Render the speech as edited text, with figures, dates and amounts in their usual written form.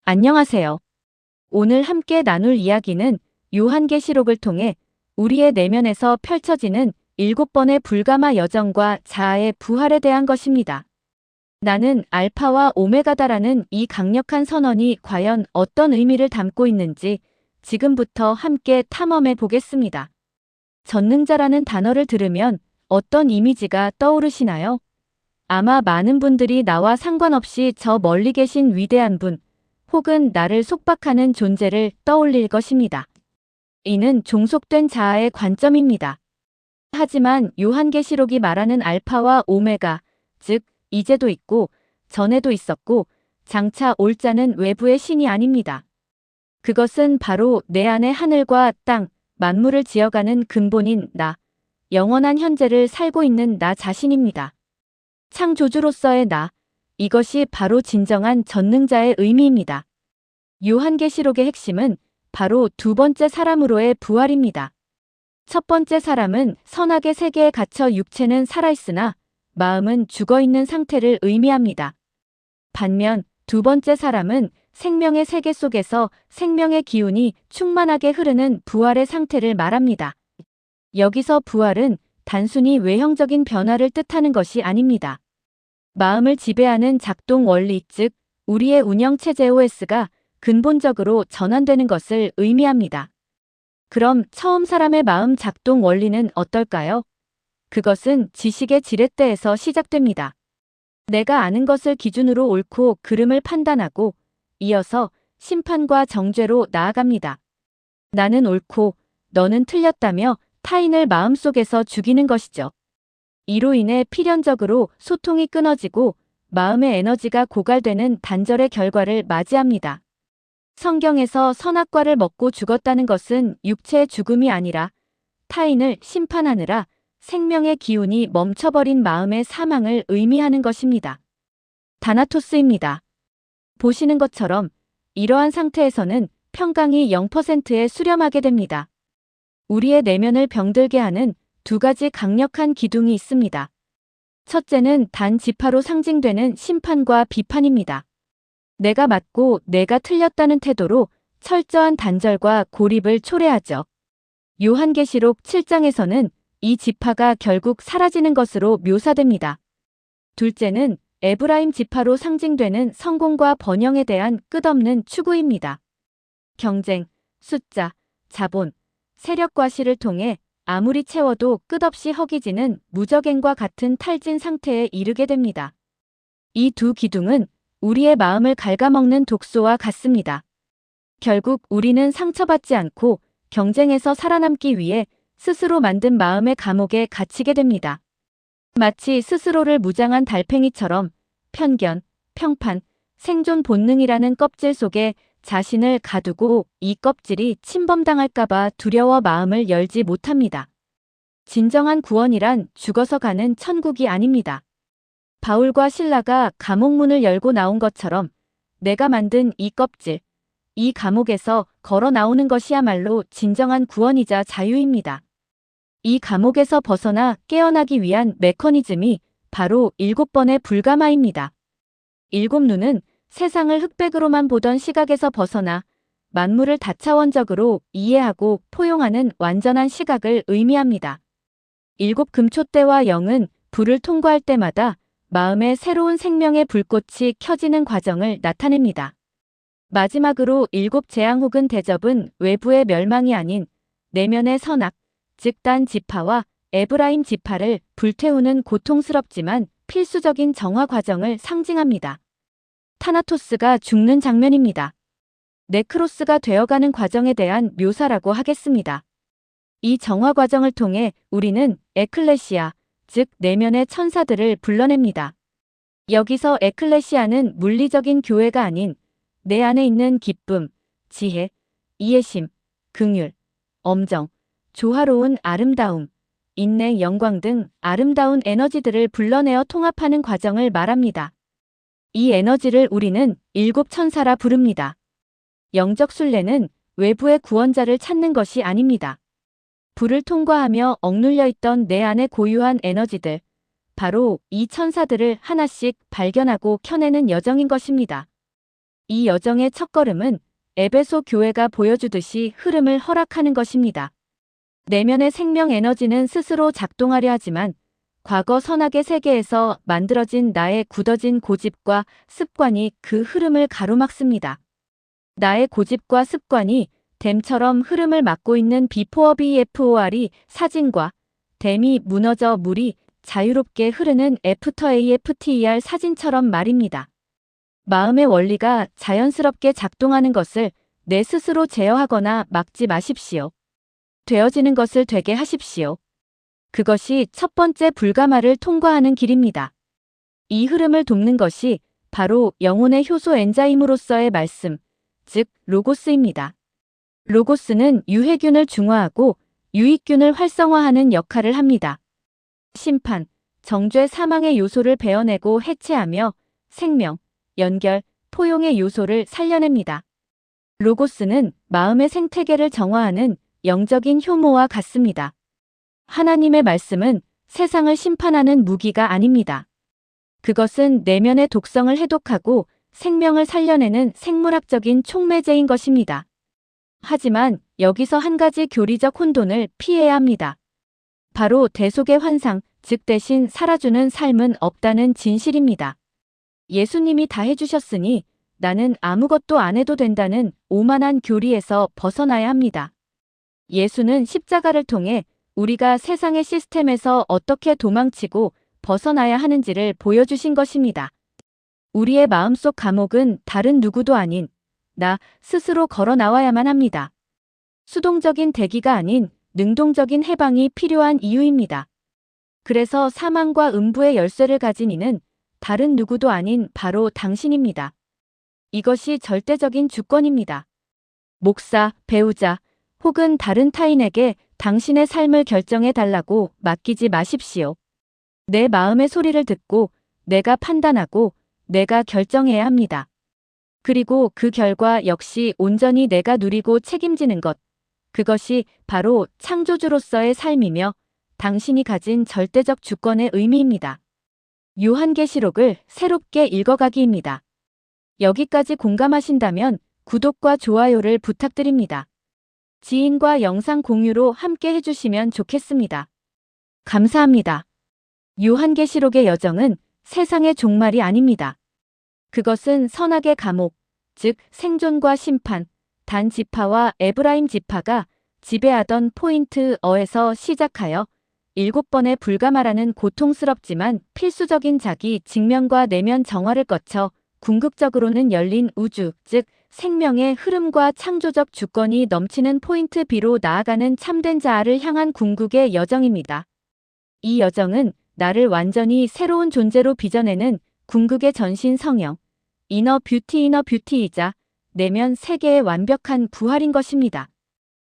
안녕하세요. 오늘 함께 나눌 이야기는 요한계시록을 통해 우리의 내면에서 펼쳐지는 7번의 불가마 여정과 자아의 부활에 대한 것입니다. 나는 알파와 오메가다라는 이 강력한 선언이 과연 어떤 의미를 담고 있는지 지금부터 함께 탐험해 보겠습니다. 전능자라는 단어를 들으면 어떤 이미지가 떠오르시나요? 아마 많은 분들이 나와 상관없이 저 멀리 계신 위대한 분, 혹은 나를 속박하는 존재를 떠올릴 것입니다. 이는 종속된 자아의 관점입니다. 하지만 요한계시록이 말하는 알파와 오메가, 즉 이제도 있고 전에도 있었고 장차 올 자는 외부의 신이 아닙니다. 그것은 바로 내 안에 하늘과 땅, 만물을 지어가는 근본인 나, 영원한 현재를 살고 있는 나 자신입니다. 창조주로서의 나, 이것이 바로 진정한 전능자의 의미입니다. 요한계시록의 핵심은 바로 두 번째 사람으로의 부활입니다. 첫 번째 사람은 선악의 세계에 갇혀 육체는 살아있으나 마음은 죽어있는 상태를 의미합니다. 반면 두 번째 사람은 생명의 세계 속에서 생명의 기운이 충만하게 흐르는 부활의 상태를 말합니다. 여기서 부활은 단순히 외형적인 변화를 뜻하는 것이 아닙니다. 마음을 지배하는 작동 원리, 즉 우리의 운영체제 OS가 근본적으로 전환되는 것을 의미합니다. 그럼 처음 사람의 마음 작동 원리는 어떨까요? 그것은 지식의 지렛대에서 시작됩니다. 내가 아는 것을 기준으로 옳고 그름을 판단하고 이어서 심판과 정죄로 나아갑니다. 나는 옳고 너는 틀렸다며 타인을 마음속에서 죽이는 것이죠. 이로 인해 필연적으로 소통이 끊어지고 마음의 에너지가 고갈되는 단절의 결과를 맞이합니다. 성경에서 선악과를 먹고 죽었다는 것은 육체의 죽음이 아니라 타인을 심판하느라 생명의 기운이 멈춰버린 마음의 사망을 의미하는 것입니다. 다나토스입니다. 보시는 것처럼 이러한 상태에서는 평강이 0%에 수렴하게 됩니다. 우리의 내면을 병들게 하는 두 가지 강력한 기둥이 있습니다. 첫째는 단 지파로 상징되는 심판과 비판입니다. 내가 맞고 내가 틀렸다는 태도로 철저한 단절과 고립을 초래하죠. 요한계시록 7장에서는 이 지파가 결국 사라지는 것으로 묘사됩니다. 둘째는 에브라임 지파로 상징되는 성공과 번영에 대한 끝없는 추구입니다. 경쟁, 숫자, 자본, 세력 과시를 통해 아무리 채워도 끝없이 허기지는 무적행과 같은 탈진 상태에 이르게 됩니다. 이 두 기둥은 우리의 마음을 갉아먹는 독소와 같습니다. 결국 우리는 상처받지 않고 경쟁에서 살아남기 위해 스스로 만든 마음의 감옥에 갇히게 됩니다. 마치 스스로를 무장한 달팽이처럼 편견, 평판, 생존 본능이라는 껍질 속에 자신을 가두고 이 껍질이 침범당할까봐 두려워 마음을 열지 못합니다. 진정한 구원이란 죽어서 가는 천국이 아닙니다. 바울과 실라가 감옥문을 열고 나온 것처럼 내가 만든 이 껍질, 이 감옥에서 걸어 나오는 것이야말로 진정한 구원이자 자유입니다. 이 감옥에서 벗어나 깨어나기 위한 메커니즘이 바로 7번의 불가마입니다. 7눈은 세상을 흑백으로만 보던 시각에서 벗어나 만물을 다차원적으로 이해하고 포용하는 완전한 시각을 의미합니다. 7 금초대와 0은 불을 통과할 때마다 마음에 새로운 생명의 불꽃이 켜지는 과정을 나타냅니다. 마지막으로 7 재앙 혹은 대접은 외부의 멸망이 아닌 내면의 선악, 즉 단 지파와 에브라임 지파를 불태우는 고통스럽지만 필수적인 정화 과정을 상징합니다. 타나토스가 죽는 장면입니다. 네크로스가 되어가는 과정에 대한 묘사라고 하겠습니다. 이 정화 과정을 통해 우리는 에클레시아, 즉 내면의 천사들을 불러냅니다. 여기서 에클레시아는 물리적인 교회가 아닌 내 안에 있는 기쁨, 지혜, 이해심, 긍휼, 엄정, 조화로운 아름다움, 인내, 영광 등 아름다운 에너지들을 불러내어 통합하는 과정을 말합니다. 이 에너지를 우리는 7 천사라 부릅니다. 영적 순례는 외부의 구원자를 찾는 것이 아닙니다. 불을 통과하며 억눌려 있던 내 안에 고유한 에너지들, 바로 이 천사들을 하나씩 발견하고 켜내는 여정인 것입니다. 이 여정의 첫걸음은 에베소 교회가 보여주듯이 흐름을 허락하는 것입니다. 내면의 생명 에너지는 스스로 작동하려 하지만 과거 선악의 세계에서 만들어진 나의 굳어진 고집과 습관이 그 흐름을 가로막습니다. 나의 고집과 습관이 댐처럼 흐름을 막고 있는 비포어 BFOR이 사진과 댐이 무너져 물이 자유롭게 흐르는 애프터 AFTER 사진처럼 말입니다. 마음의 원리가 자연스럽게 작동하는 것을 내 스스로 제어하거나 막지 마십시오. 되어지는 것을 되게 하십시오. 그것이 첫 번째 불가마를 통과하는 길입니다. 이 흐름을 돕는 것이 바로 영혼의 효소 엔자임으로서의 말씀, 즉 로고스입니다. 로고스는 유해균을 중화하고 유익균을 활성화하는 역할을 합니다. 심판, 정죄 사망의 요소를 베어내고 해체하며 생명, 연결, 포용의 요소를 살려냅니다. 로고스는 마음의 생태계를 정화하는 영적인 효모와 같습니다. 하나님의 말씀은 세상을 심판하는 무기가 아닙니다. 그것은 내면의 독성을 해독하고 생명을 살려내는 생물학적인 촉매제인 것입니다. 하지만 여기서 한 가지 교리적 혼돈을 피해야 합니다. 바로 대속의 환상, 즉 대신 살아주는 삶은 없다는 진실입니다. 예수님이 다 해주셨으니 나는 아무것도 안 해도 된다는 오만한 교리에서 벗어나야 합니다. 예수는 십자가를 통해 우리가 세상의 시스템에서 어떻게 도망치고 벗어나야 하는지를 보여주신 것입니다. 우리의 마음속 감옥은 다른 누구도 아닌 나 스스로 걸어 나와야만 합니다. 수동적인 대기가 아닌 능동적인 해방이 필요한 이유입니다. 그래서 사망과 음부의 열쇠를 가진 이는 다른 누구도 아닌 바로 당신입니다. 이것이 절대적인 주권입니다. 목사, 배우자, 혹은 다른 타인에게 당신의 삶을 결정해 달라고 맡기지 마십시오. 내 마음의 소리를 듣고 내가 판단하고 내가 결정해야 합니다. 그리고 그 결과 역시 온전히 내가 누리고 책임지는 것. 그것이 바로 창조주로서의 삶이며 당신이 가진 절대적 주권의 의미입니다. 요한계시록을 새롭게 읽어가기입니다. 여기까지 공감하신다면 구독과 좋아요를 부탁드립니다. 지인과 영상 공유로 함께 해주시면 좋겠습니다. 감사합니다. 요한계시록의 여정은 세상의 종말이 아닙니다. 그것은 선악의 감옥, 즉 생존과 심판, 단 지파와 에브라임 지파가 지배하던 포인트어에서 시작하여 7번의 불가마라는 고통스럽지만 필수적인 자기 직면과 내면 정화를 거쳐 궁극적으로는 열린 우주, 즉 생명의 흐름과 창조적 주권이 넘치는 포인트 B로 나아가는 참된 자아를 향한 궁극의 여정입니다. 이 여정은 나를 완전히 새로운 존재로 빚어내는 궁극의 전신 성형, 이너 뷰티이자 내면 세계의 완벽한 부활인 것입니다.